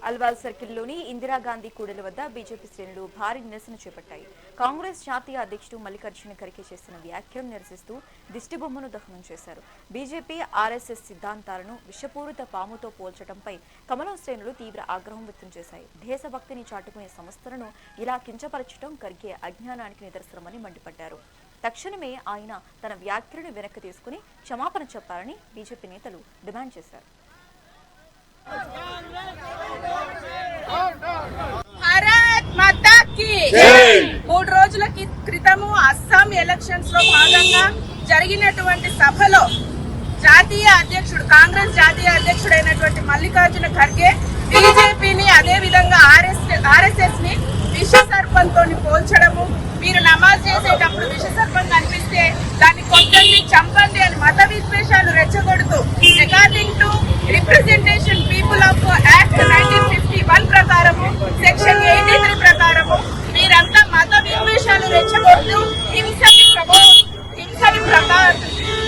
అల్వాల్ సర్కిల్లోని ఇందిరాగాంధీ కూడలి వద్ద బీజేపీ శ్రేణులు భారీ నిరసన చేపట్టాయి. కాంగ్రెస్ జాతీయ అధ్యక్షుడు మల్లికార్జున ఖర్గే చేసిన వ్యాఖ్యలను నిరసిస్తూ దిష్టిబొమ్మను దహనం చేశారు. బీజేపీ ఆర్ఎస్ఎస్ సిద్ధాంతాలను విషపూరిత పాముతో పోల్చడంపై కమలం శ్రేణులు తీవ్ర ఆగ్రహం వ్యక్తం చేశాయి. దేశభక్తిని చాటుకునే సంస్థలను ఇలా కించపరచడం ఖర్గే అజ్ఞానానికి నిదర్శనమని మండిపడ్డారు. తక్షణమే ఆయన తన వ్యాఖ్యలను వెనక్కి తీసుకుని క్షమాపణ చెప్పాలని బీజేపీ నేతలు డిమాండ్ చేశారు. భారత్ మాతా కీ మూడు రోజుల క్రితము అస్సాం ఎలక్షన్స్ లో భాగంగా జరిగినటువంటి సభలో కాంగ్రెస్ జాతీయ అధ్యక్షుడైనటువంటి మల్లికార్జున ఖర్గే బీజేపీని అదే విధంగా ఆర్ఎస్ఎస్ ని విష సర్పంతో పోల్చడము, మీరు నమాజ్ చేసేటప్పుడు విష సర్పం కనిపిస్తే దాన్ని కొట్టండి, చంపండి అని మత విద్వేషాలు రెచ్చగొడుతూ according to representation people of act 1951 ప్రకారము సెక్షన్ 83 ప్రకారము మీరంతా మత విద్వేషాలు రెచ్చగొడుతూ హింసని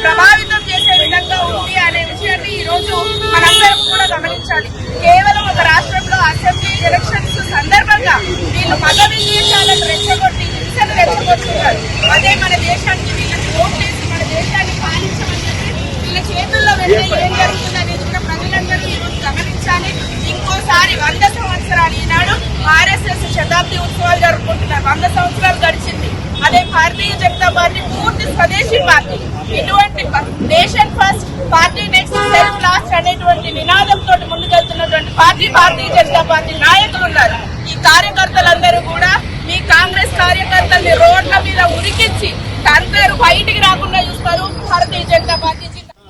ప్రభావితం చేసే విధంగా ఉంది అనే విషయాన్ని ఈ రోజు మనందరం కూడా గమనించాలి. కేవలం ఒక రాష్ట్రంలో అసెంబ్లీ ఎలక్షన్స్ సందర్భంగా వీళ్ళు మత విద్వేషాలను రెచ్చగొట్టి హింసను రెచ్చగొడుతున్నారు. అదే మన దేశానికి వీళ్ళకి ఓట్ చేసి మన దేశాన్ని పాలించమని చెప్పి వీళ్ళ చేతుల్లో వెళ్తే ఏం జరుగుతుందనేది కూడా ప్రజలందరూ ఈ రోజు గమనించాలి. ఇంకోసారి 100 సంవత్సరాలు ఈనాడు ఆర్ఎస్ఎస్ శతాబ్ది ఉత్సవాలు జరుపుకుంటున్నారు. 100 సంవత్సరాలు గడిచింది. అదే భారతీయ జనతా పార్టీ పూర్తి స్వదేశీ పార్టీ. ఇటువంటి nation first party next self last అనేటువంటి నినాదంతో ముందుకెళ్తున్నటువంటి పార్టీ భారతీయ జనతా పార్టీ నాయకులు ఉన్నారు. ఈ కార్యకర్తలందరూ కూడా మీ కాంగ్రెస్ కార్యకర్తల్ని రోడ్ల మీద ఉరికించి అందరూ బయటికి రాకుండా చూస్తారు. భారతీయ జనతా పార్టీ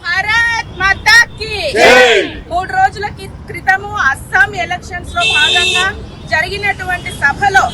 భారత్ మాతా కీ మూడు రోజుల క్రితము అస్సాం ఎలక్షన్స్ లో భాగంగా జరిగినటువంటి సభలో